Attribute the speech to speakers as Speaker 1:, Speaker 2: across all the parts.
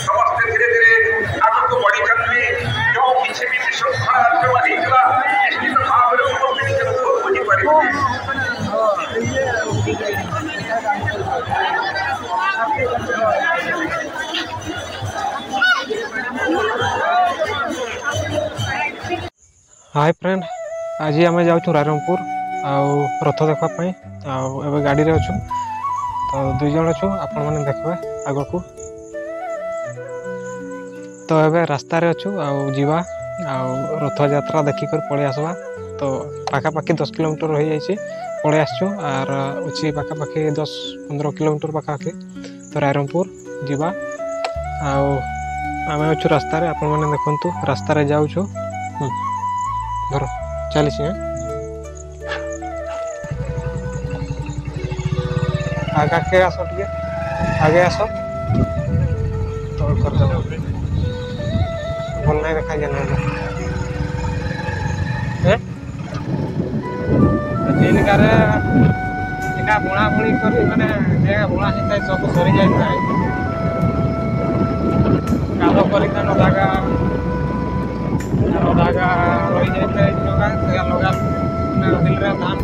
Speaker 1: समस्त धीरे धीरे आग को बढ़ी चलते जो किसी भी विश्रृंखला निश्चित भाव में समस्त निजर भूल बुझी पारे।
Speaker 2: हाय फ्रेंड, आज आम जाऊँ रायरंगपुर आउ रथ देखापी आउ गाड़ी रे अच्छु तो 2 जन अच्छु आपण मैंने देखबे आग को तो एबे रास्ता रे अच्छु आउ जीवा आउ रथ यात्रा देखिक पलि आसवा तो पाखापाखि 10 किलोमीटर हो जाइए पलि आसचु आर अच्छी पाखापाखि 10-15 किलोमीटर पाखापाखि तो रायरंगपुर जीवा आउ आम अच्छु रास्ता रे आपण मैंने देखंतु रास्ता रे जाऊँ धर 40 आगे आस टे आगे आस तो कर भल नहीं देखा जाना इनका बुणा बुणी कर माने बुणा होता है सब सरी जाता है कादो कर नदागा नदागा रही जाता है लगा बिल धान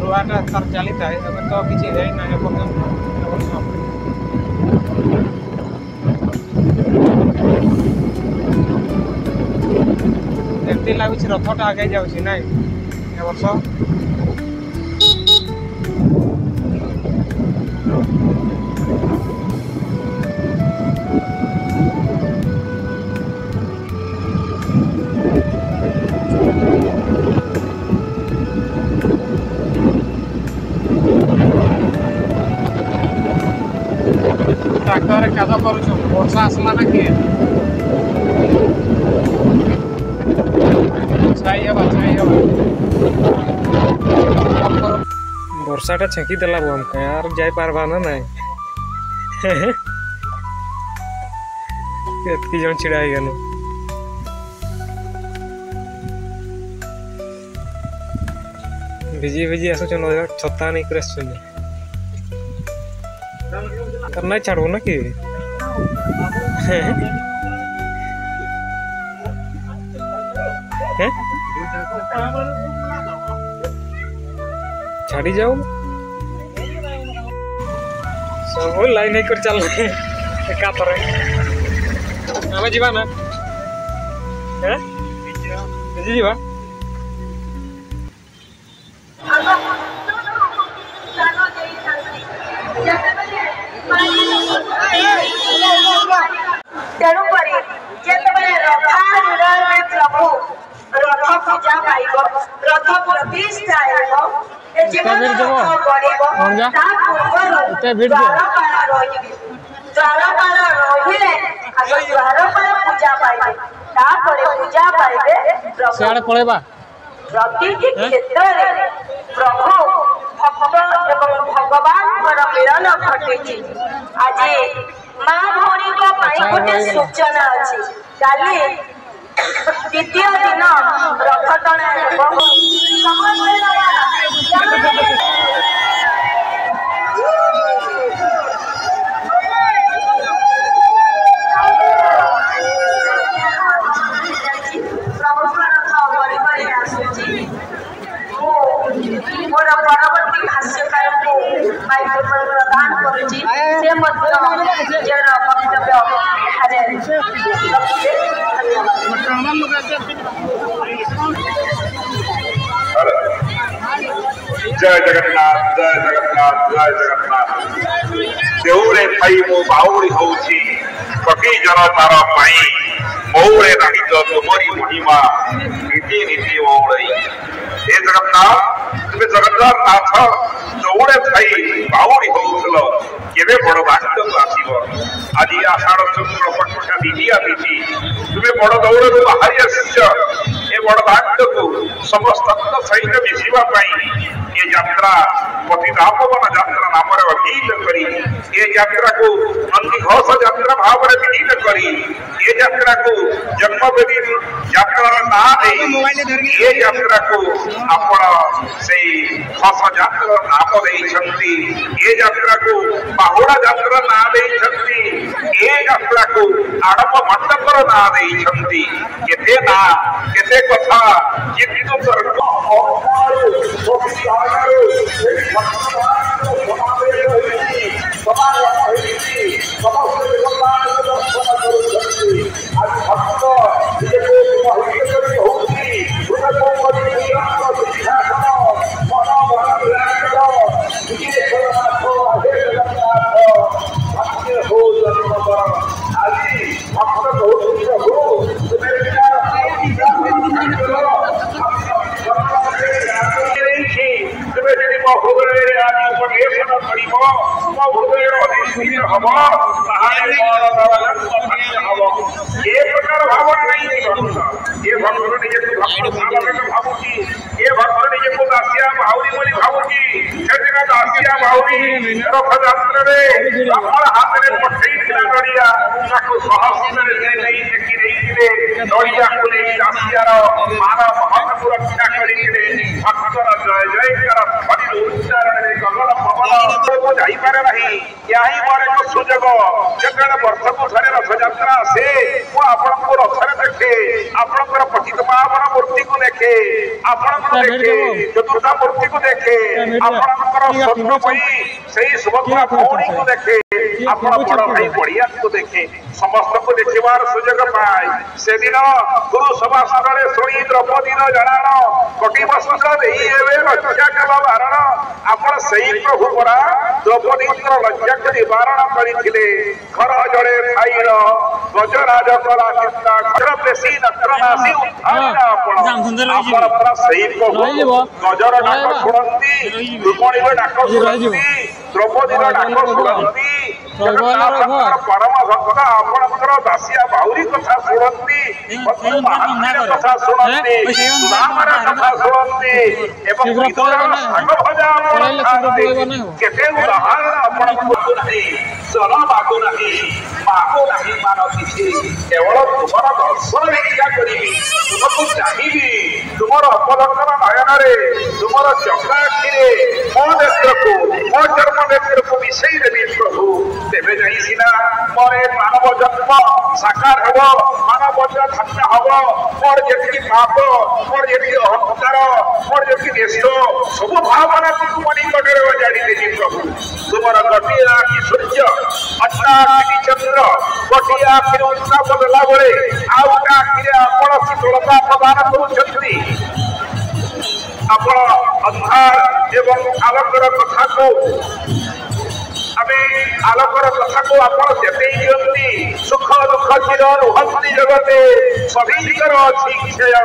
Speaker 2: रुआटा तार चली था तो किसी है ना एमती लगुच रथटा आगे जाऊँ ना वर्ष ट्रैक्टर काद कर वर्षा आसला ना किए वर्षाटा छेकी देला हमको यार जाई पारबा ना नहीं एतकी जन छिड़ा गल भिजी भिजी आसुन छता नहीं कर नहीं छाड़ू ना कि छाड़ी जाऊ सब लाइन कर चल एका तरह आम जीवा ना जीवा
Speaker 3: तेणुक प्रभु रथ पूजा पाइब रथ प्रतिष्ठा पूजा पाइबे पूजा पाइबे
Speaker 2: पड़ेबा
Speaker 3: प्रति क्षेत्र प्रभु भक्त एवं भगवान मिलन घटी आज माँ भौणी गोटे सूचना अच्छी काली द्वितीय दिन रथ टଣା मोर परवर्ती भाष्यकार को माइक्रोफोन प्रदान करुची से निजर
Speaker 1: जय जगन्नाथ जय जगन्नाथ जय जगन्नाथ देउरे थाई मो बाउरी होउची पकी जनतार पाई मौरे नाही तो तुमरी महिमा नीति नीति ओळई हे जगन्नाथ तुमे जगन्नाथ नाथ दौड़े थाई बाउरी होउथलो केबे बड़ बाक्त आसीबो आदि आषाढ़ शुक्ल पक्षका दिदिया दिदी तुमे बड़ दौड़ बाहरी आसीछ ए बड़ बाक्त को समस्त सहित मिसिबा पाई ये यात्रा पतितापवन यात्रा नाम अभिहित करी ये यात्रा को नंदीघोष यात्रा भाव में विलीन करी ये यात्रा को जन्मवेदी यात्रा ना ये यात्रा को आपण से घोष यात्रा नाम देइछंती ये यात्रा को बाहुड़ा यात्रा ना देइछंती ये यात्रा को आड़प मंडपर ना देइछंती केते ना केते कथा किंतु स्वर्ग सुजोग जगह वर्ष को थे रथयात्रा से आपको रथरे देखे आपंकर पतित पावन मूर्ति को देखे आपको देखे चतुर्था मूर्ति को देखे आपंकर स्वप्न से सुभद्रा भौणी को देखे आप बड़ भाई बढ़िया को देखे समस्त को देखार सुजोग पाए से दिन गुरु सभा स्थल शुणी द्रौपदी जड़ाण कटी वस्त्र रक्षा कला बारण आपण से प्रभु परा द्रौपदी लज्जा को निवारण करते घर जड़े खाइल गजराज कला चिंता घर पेशी नत्रनाशी प्रभु गजर डाक शुणती रुक्मणी डाक शुणती द्रौपदी डाक शुणती परम भक्त आपणकर दासिया बाउरी कथा शुणती कथा शुणती सुदामर कथा शुणती एवं विदुरर साग भजा खाती केते उदाहरण आपणको नहीं चल मागो नहीं मान किसी केवल तुमर दर्शन इच्छा करी तुमको चाहिए तुमर अपलक्षण नयन तुमर चक्र आखिरे मो नेत्र को मो चर्म नेत्र को मिसई देवी प्रभु तेरे जाई सिना मोरे मानव जन्म साकार हबो मानव धन्य हबो मोर जेति पाप मोर जेति अहंकार मोर जेति देश सब भावना को मनी कटरे जाड़ी देवी प्रभु तुमर गति आखि सूर्य अट्टा आखि चंद्र गति आखि उत्ताप देला बळे आउ आखि आपण शीतलता प्रदान करूछंती आपण अंधार एवं आलोकर कथा को आमे आलोकर कथा को आपण जेते दियंती सुख दुख चिर रुहंती जगते सभीकर अछि क्षय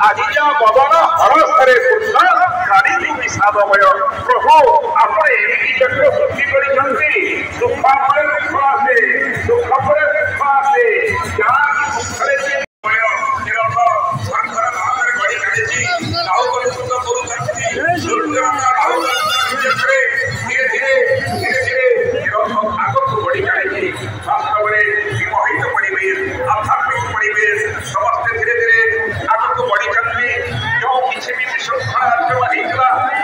Speaker 1: आज जा बदन हरसरे पुत्र गाड़ी विषादमय प्रभु आपण एमिति चक्र सृष्टि करिसंती सुख पर दुख आसे दुख पर सुख आसे ज्ञान सुखरे मय निरंतर संकर भागर गड़ी काढिछि लाउ कर सुख करूछंती दुर्गम राहु चक्रे धीरे धीरे आगो बड़ी काढ़ी वास्तव में विमोहित परिवेश आध्यात्मिक परिवेश समस्त धीरे धीरे आगो बड़ी चलती जो किसी भी विश्वखला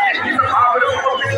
Speaker 1: निश्चित भाव बुझी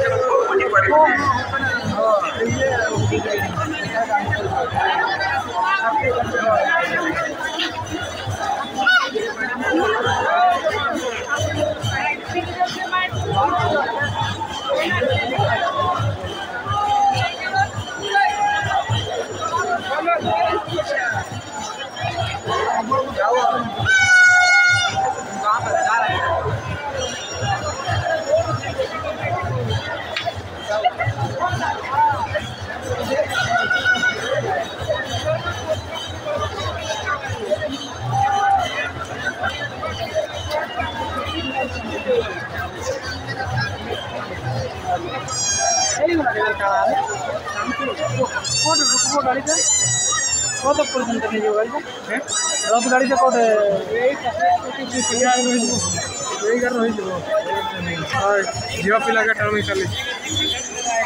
Speaker 4: गाड़ी से कत पर्यटन नहीं जो गाड़ी से रथ गाड़ी से कत यही गाड़ी रही जीवा पिला के टाइम चली